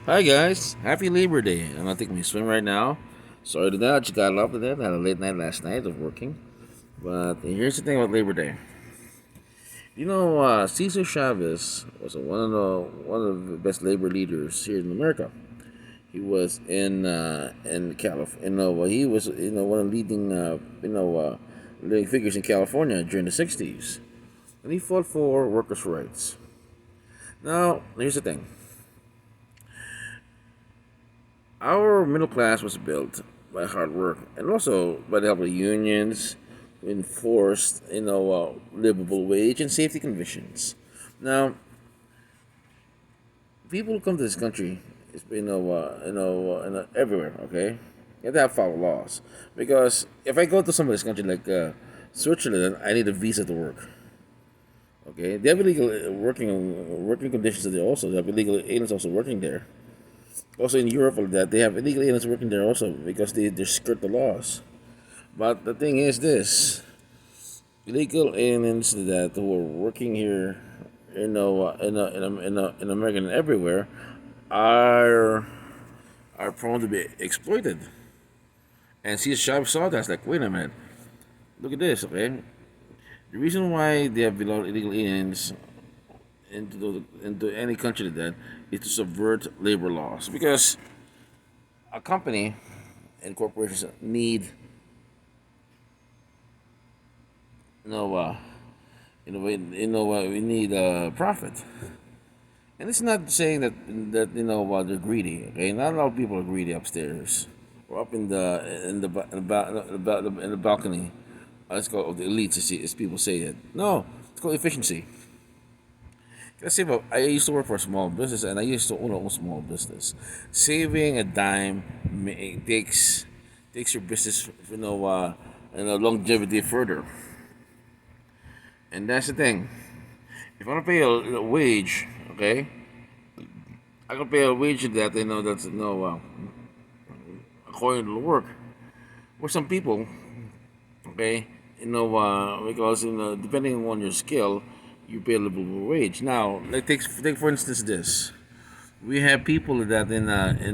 Hi guys, happy Labor Day. I'm gonna take my swim right now. Sorry to that, just got up to that. Had a late night last night of working. But here's the thing about Labor Day. Cesar Chavez was one of the best labor leaders here in America. He was in California. He was one of the leading leading figures in California during the '60s, and he fought for workers' rights. Now, here's the thing. Our middle class was built by hard work and also by the help of unions, enforced, livable wage and safety conditions. Now, people who come to this country, everywhere. Okay, you have to follow laws because if I go to some of this country like Switzerland, I need a visa to work. Okay, they have illegal working conditions there also. They have illegal aliens also working there. Also in Europe, that they have illegal aliens working there also because they skirt the laws. But the thing is this: illegal aliens that who are working here, in America and everywhere, are are prone to be exploited. And see, Shab saw that. It's like, wait a minute, look at this, okay? The reason why they have allowed illegal aliens into any country like that is to subvert labor laws because a company and corporations need you know uh, we need profit. And it's not saying that they're greedy. Okay, not a lot of people are greedy upstairs or up in the balcony. Let's call it the elites, as people say it. No, it's called efficiency. Let's say, I used to work for a small business, and I used to own a small business. Saving a dime takes your business, longevity further. And that's the thing. If I want to pay a wage, okay, I can pay a wage that that's according to the work. For some people, okay, because depending on your skill, you pay a livable wage. Now, like take for instance this: we have people that in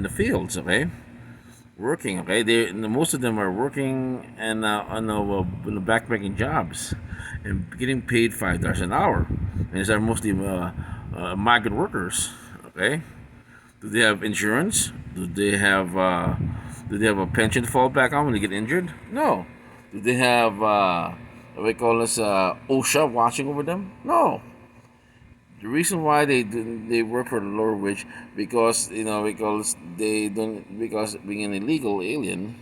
the fields, okay, working, okay. Most of them are working and on the backbreaking jobs, and getting paid $5 an hour, and these are mostly migrant workers, okay. Do they have insurance? Do they have a pension to fall back on when they get injured? No. Do they have what we call this OSHA watching over them? No. The reason why they work for the lower wage because being an illegal alien,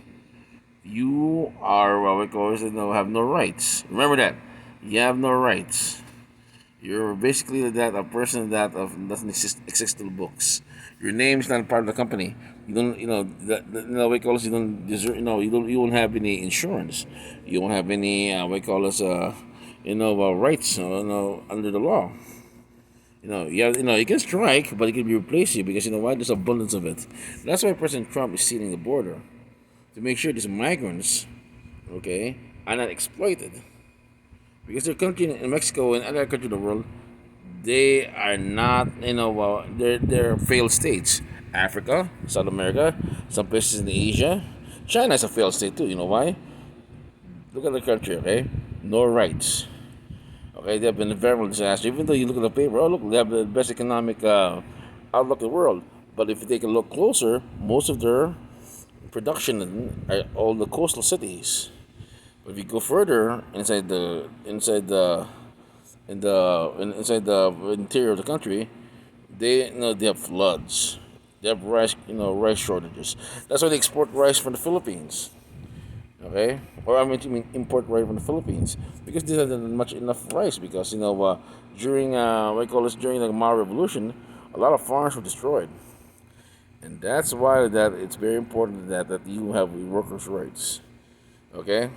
you are what we call have no rights. Remember that you have no rights. You're basically that a person that doesn't exist in the books. Your name's not part of the company. You don't, we call this. You don't deserve. You won't have any insurance. You won't have any. We call this. Rights. Under the law. You can strike, but it can replace you because why? There's abundance of it. That's why President Trump is sealing the border to make sure these migrants, okay, are not exploited because their country in Mexico and other countries in the world, they are not, they're failed states. Africa, South America, some places in Asia. China is a failed state too. You know why? Look at the country, okay? No rights. Okay, they have been a environmental disaster. Even though you look at the paper, oh look, they have the best economic outlook in the world. But if you take a look closer, most of their production are all the coastal cities. But if you go further inside the interior of the country, they have floods. They have rice shortages. That's why they export rice from the Philippines. Okay, or I mean import rice from the Philippines because they have much enough rice because during what we call this during the Mao Revolution, a lot of farms were destroyed, and that's why that it's very important that you have workers' rights. Okay,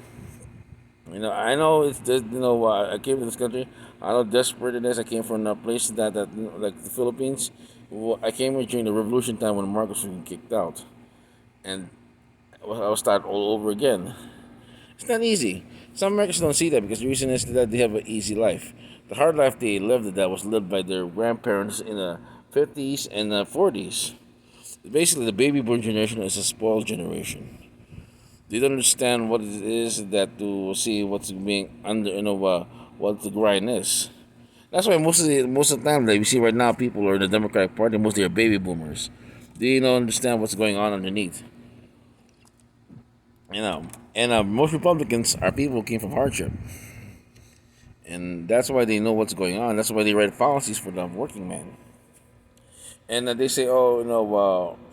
I know it's I came to this country. I know desperate it is. I came from a place like the Philippines. Well, I came here during the revolution time when Marcos was kicked out, and I'll start all over again. It's not easy. Some Americans don't see that because the reason is that they have an easy life. The hard life they lived that was lived by their grandparents in the 50s and the 40s. Basically, the baby boom generation is a spoiled generation. They don't understand what it is that to see what's being under, what the grind is. That's why most of the time that we see right now, people are in the Democratic Party, mostly are baby boomers. They don't understand what's going on underneath. You know, and most Republicans are people who came from hardship, and that's why they know what's going on. That's why they write policies for the working man. And they say, oh,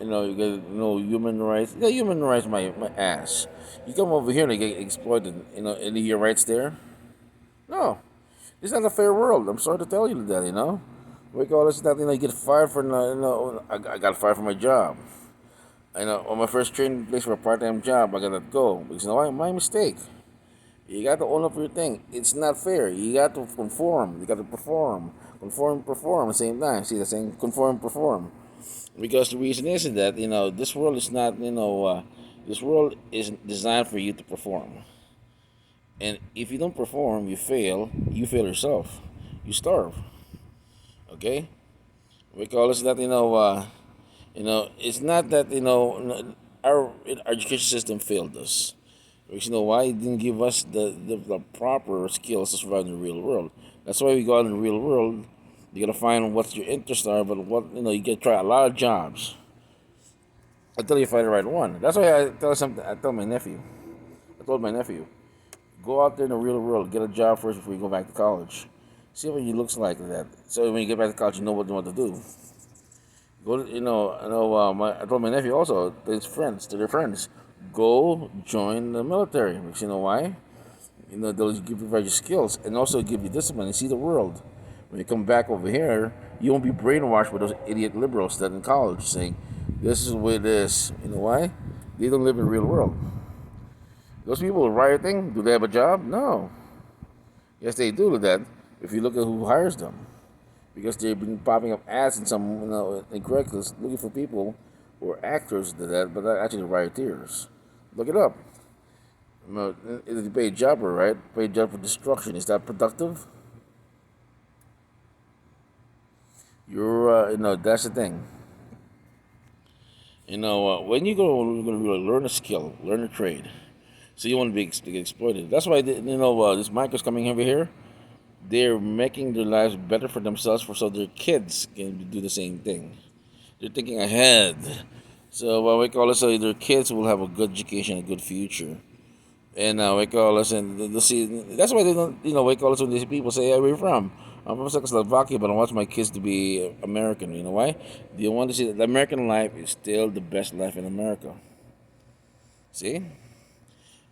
you get, human rights. Yeah, human rights, my ass. You come over here and you get exploited. Any of your rights there? No, it's not a fair world. I'm sorry to tell you that. We call this that. You get fired for I got fired for my job. On my first training place for a part-time job, I got to go because why? My mistake. You got to own up for your thing. It's not fair. You got to conform. You got to perform. Conform, perform at the same time. See the same conform, perform. Because the reason is that this world is not this world is designed for you to perform. And if you don't perform, you fail. You fail yourself. You starve. Okay. We call this that it's not that our education system failed us. Because why? It didn't give us the proper skills to survive in the real world. That's why we go out in the real world. You gotta find what your interests are, but you get try a lot of jobs until you find the right one. That's why I tell my nephew. I told my nephew, go out there in the real world, get a job first before you go back to college. See what he looks like that. So when you get back to college, you know what you want to do. Go, I told my nephew also, to their friends, go join the military. Because you know why? They'll give you your skills and also give you discipline and see the world. When you come back over here, you won't be brainwashed with those idiot liberals that in college saying, this is the way it is. You know why? They don't live in the real world. Those people rioting, do they have a job? No. Yes, they do that if you look at who hires them. Because they've been popping up ads in some in Craigslist looking for people who are actors to that, but they're actually rioters. Look it up. If you pay a jobber, right? Pay a job for destruction. Is that productive? That's the thing. When you're going to learn a skill, learn a trade, so you want to get exploited. That's why this Micro's coming over here. They're making their lives better for themselves, so their kids can do the same thing. They're thinking ahead. So what we call it, so their kids will have a good education, a good future. And we call us, and they see. That's why they don't. We call us when these people say, "Hey, where you from?" I'm from Czechoslovakia, but I want my kids to be American. You know why? They want to see that the American life is still the best life in America. See?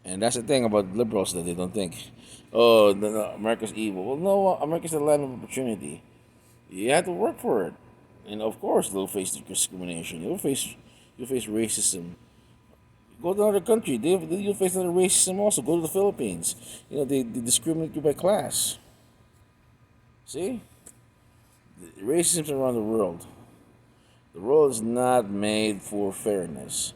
And that's the thing about liberals that they don't think, oh, no, America's evil. Well, no, America's the land of opportunity. You have to work for it, and of course, they'll face discrimination. You'll face racism. Go to another country. You'll face another racism also. Go to the Philippines. They discriminate you by class. See, racism around the world. The world is not made for fairness.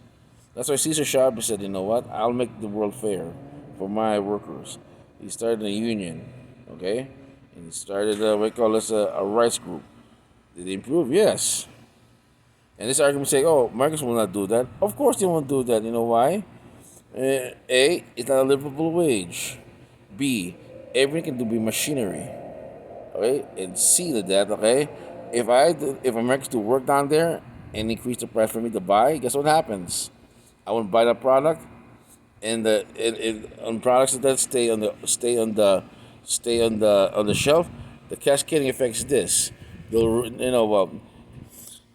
That's why Cesar Chavez said, you know what? I'll make the world fair for my workers. He started a union, okay? And he started, we call this a rights group. Did they improve? Yes. And this argument saying, oh, Marcus will not do that. Of course they won't do that. You know why? A, it's not a livable wage. B, everything can do be machinery. Okay? And C to that, okay? If Americans do work down there and increase the price for me to buy, guess what happens? I won't buy that product, and on products that stay on the shelf. The cascading effect is this: they'll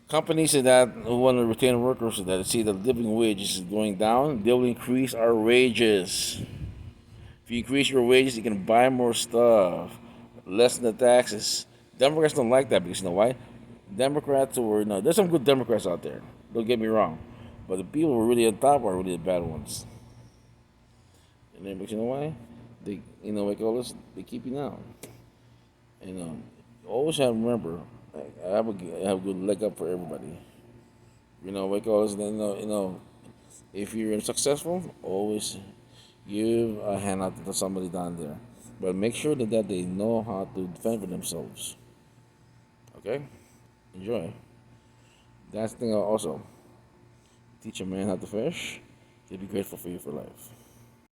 companies that who want to retain workers that see the living wages is going down, they will increase our wages. If you increase your wages, you can buy more stuff, lessen the taxes. Democrats don't like that because you know why? Democrats or no, there's some good Democrats out there. Don't get me wrong, but the people who are really on top are really the bad ones. And then, but you know why? They, like all this, they keep you down. And always have remember, I have a good leg up for everybody. Like all this, if you're successful, always give a hand out to somebody down there. But make sure that they know how to defend for themselves. Okay? Enjoy. That's the thing also. teach a man how to fish, he'll be grateful for you for life.